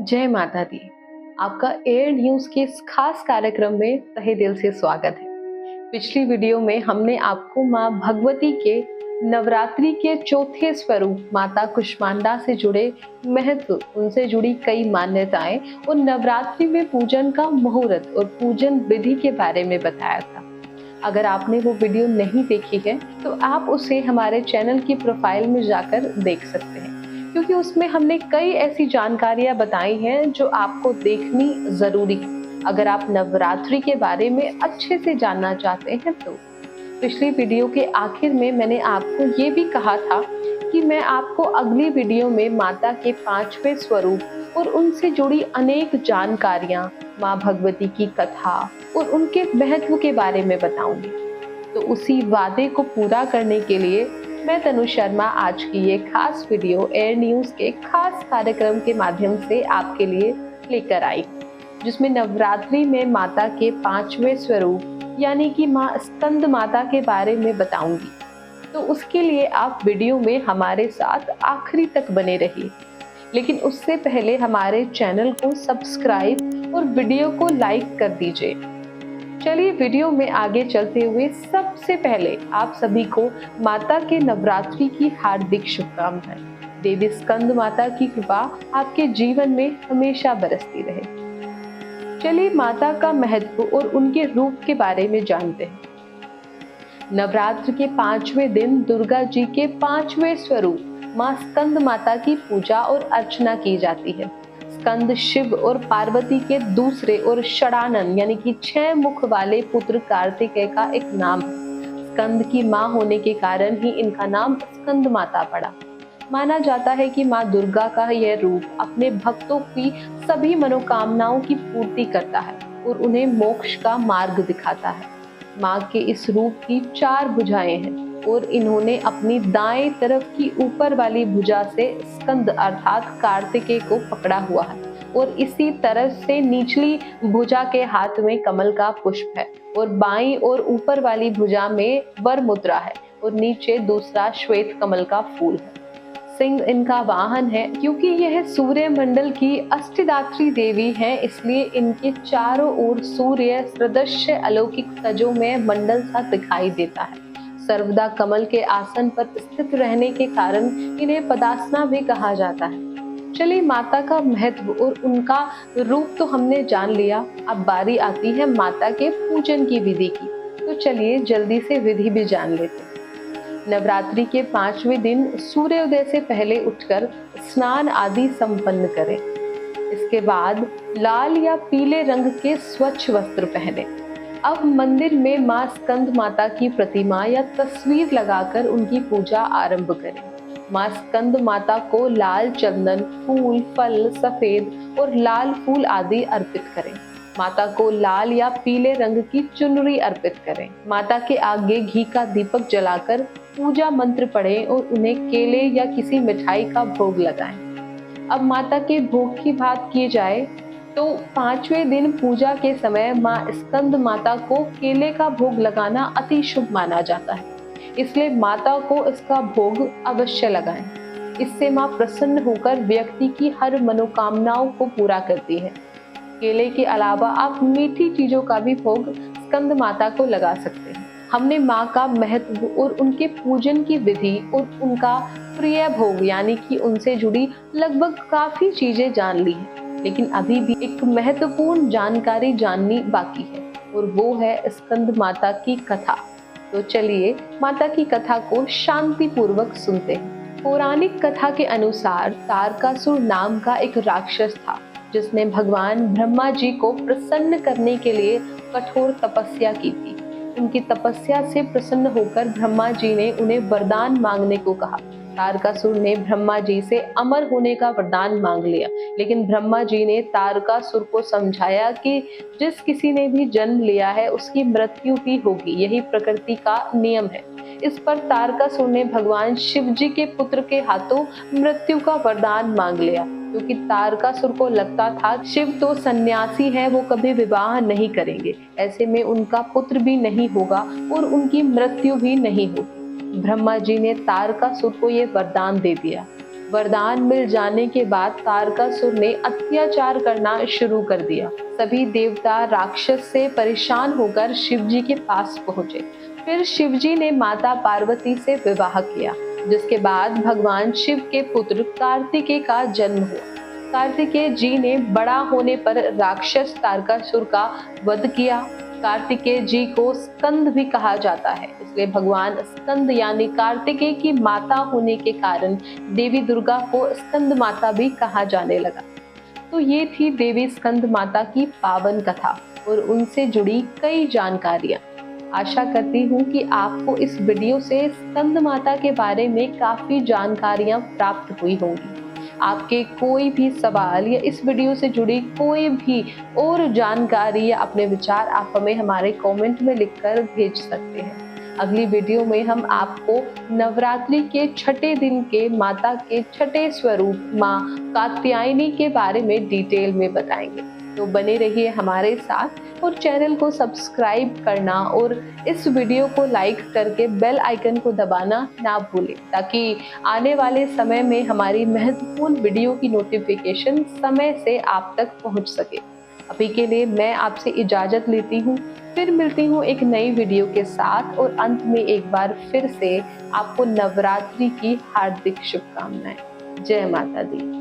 जय माता दी। आपका एयर न्यूज के इस खास कार्यक्रम में तहे दिल से स्वागत है। पिछली वीडियो में हमने आपको माँ भगवती के नवरात्रि के चौथे स्वरूप माता कुष्मांडा से जुड़े महत्व, उनसे जुड़ी कई मान्यताएं और नवरात्रि में पूजन का मुहूर्त और पूजन विधि के बारे में बताया था। अगर आपने वो वीडियो नहीं देखी है तो आप उसे हमारे चैनल की प्रोफाइल में जाकर देख सकते हैं, क्योंकि उसमें हमने कई ऐसी जानकारियां बताई हैं जो आपको देखनी जरूरी है अगर आप नवरात्रि के बारे में अच्छे से जानना चाहते हैं। तो पिछली वीडियो के आखिर में मैंने आपको ये भी कहा था कि मैं आपको अगली वीडियो में माता के 5वें स्वरूप और उनसे जुड़ी अनेक जानकारियां, माँ भगवती की कथा और उनके महत्व के बारे में बताऊंगी। तो उसी वादे को पूरा करने के लिए मैं तनु शर्मा आज की ये खास वीडियो एयर न्यूज के खास कार्यक्रम के माध्यम से आपके लिए लेकर आई, जिसमें नवरात्रि में माता के 5वें स्वरूप यानी कि माँ स्कंद माता के बारे में बताऊंगी। तो उसके लिए आप वीडियो में हमारे साथ आखिरी तक बने रहिए। लेकिन उससे पहले हमारे चैनल को सब्सक्राइब और वीडियो को लाइक कर दीजिए। चलिए वीडियो में आगे चलते हुए सबसे पहले आप सभी को माता के नवरात्रि की हार्दिक शुभकामनाएं। देवी स्कंद माता की कृपा आपके जीवन में हमेशा बरसती रहे। चलिए माता का महत्व और उनके रूप के बारे में जानते हैं। नवरात्र के 5वें दिन दुर्गा जी के 5वें स्वरूप माँ स्कंद माता की पूजा और अर्चना की जाती है। स्कंद शिव और पार्वती के दूसरे और षडानन यानी कि 6 मुख वाले पुत्र कार्तिकेय का एक नाम है। स्कंद की माँ होने के कारण ही इनका नाम स्कंद माता पड़ा। माना जाता है कि माँ दुर्गा का यह रूप अपने भक्तों की सभी मनोकामनाओं की पूर्ति करता है और उन्हें मोक्ष का मार्ग दिखाता है। माँ के इस रूप की 4 भुजाएं हैं और इन्होंने अपनी दाएं तरफ की ऊपर वाली भुजा से स्कंद अर्थात कार्तिकेय को पकड़ा हुआ है और इसी तरफ से निचली भुजा के हाथ में कमल का पुष्प है और बाईं और ऊपर वाली भुजा में वर मुद्रा है और नीचे दूसरा श्वेत कमल का फूल है। सिंह इनका वाहन है। क्योंकि यह सूर्य मंडल की अष्टदात्री देवी है, इसलिए इनके चारों ओर सूर्य सदृश्य अलौकिक तजों में मंडल सा दिखाई देता है। सर्वदा कमल के आसन पर स्थित रहने के कारण इन्हें पदासना भी कहा जाता है। चलिए माता का महत्व और उनका रूप तो हमने जान लिया, अब बारी आती है माता के पूजन की विधि की। तो चलिए जल्दी से विधि भी जान लेते हैं। नवरात्रि के 5वें दिन सूर्योदय से पहले उठकर स्नान आदि संपन्न करें। इसके बाद लाल या पीले रंग के स्वच्छ वस्त्र पहने। अब मंदिर में माँ स्कंद माता की प्रतिमा या तस्वीर लगाकर उनकी पूजा आरंभ करें। माँ स्कंद माता को लाल चंदन, फूल, फल, सफेद और लाल फूल आदि अर्पित करें। माता को लाल या पीले रंग की चुनरी अर्पित करें। माता के आगे घी का दीपक जलाकर पूजा मंत्र पढ़ें और उन्हें केले या किसी मिठाई का भोग लगाएं। अब माता के भोग की बात की जाए तो 5वें दिन पूजा के समय माँ स्कंद माता को केले का भोग लगाना अति शुभ माना जाता है, इसलिए माता को इसका भोग अवश्य लगाएं। इससे माँ प्रसन्न होकर व्यक्ति की हर मनोकामनाओं को पूरा करती है। केले के अलावा आप मीठी चीजों का भी भोग स्कंद माता को लगा सकते हैं। हमने माँ का महत्व और उनके पूजन की विधि और उनका प्रिय भोग यानी कि उनसे जुड़ी लगभग काफी चीजें जान ली है, लेकिन अभी भी एक महत्वपूर्ण जानकारी जाननी बाकी है और वो है स्कंद माता की कथा। तो चलिए माता की कथा को शांति पूर्वक सुनते हैं। पौराणिक कथा के अनुसार तारकासुर नाम का एक राक्षस था, जिसने भगवान ब्रह्मा जी को प्रसन्न करने के लिए कठोर तपस्या की थी। उनकी तपस्या से प्रसन्न होकर ब्रह्मा जी ने उन्हें वरदान मांगने को कहा। तारकासुर ने ब्रह्मा जी से अमर होने का वरदान मांग लिया, लेकिन ब्रह्मा जी ने तारकासुर को समझाया कि जिस किसी ने भी जन्म लिया है उसकी मृत्यु ही होगी, यही प्रकृति का नियम है। इस पर तारकासुर ने भगवान शिव जी के पुत्र के हाथों मृत्यु का वरदान मांग लिया, क्योंकि तारकासुर को लगता था शिव तो सन्यासी है, वो कभी विवाह नहीं करेंगे, ऐसे में उनका पुत्र भी नहीं होगा और उनकी मृत्यु भी नहीं होगी। ब्रह्मा जी ने तारकासुर को ये वरदान दे दिया। वरदान मिल जाने के बाद तारकासुर ने अत्याचार करना शुरू कर दिया। सभी देवता राक्षस से परेशान होकर शिवजी के पास पहुंचे। फिर शिवजी ने माता पार्वती से विवाह किया, जिसके बाद भगवान शिव के पुत्र कार्तिकेय का जन्म हुआ। कार्तिकेय जी ने बड़ा होने पर राक्षस तारकासुर का वध किया। कार्तिकेय जी को स्कंद भी कहा जाता है, इसलिए भगवान स्कंद यानी कार्तिकेय की माता होने के कारण देवी दुर्गा को स्कंद माता भी कहा जाने लगा। तो ये थी देवी स्कंद माता की पावन कथा और उनसे जुड़ी कई जानकारियां। आशा करती हूँ कि आपको इस वीडियो से स्कंद माता के बारे में काफी जानकारियां प्राप्त हुई होंगी। आपके कोई भी सवाल या इस वीडियो से जुड़ी कोई भी और जानकारी या अपने विचार आप हमें हमारे कमेंट में लिखकर भेज सकते हैं। अगली वीडियो में हम आपको नवरात्रि के छठे दिन के माता के छठे स्वरूप माँ कात्यायनी के बारे में डिटेल में बताएंगे। तो बने रहिए हमारे साथ और चैनल को सब्सक्राइब करना और इस वीडियो को लाइक करके बेल आइकन को दबाना ना भूलें, ताकि आने वाले समय में हमारी महत्वपूर्ण वीडियो की नोटिफिकेशन समय से आप तक पहुंच सके। अभी के लिए मैं आपसे इजाजत लेती हूँ, फिर मिलती हूँ एक नई वीडियो के साथ और अंत में एक बार फिर से आपको नवरात्रि की हार्दिक शुभकामनाएं। जय माता दी।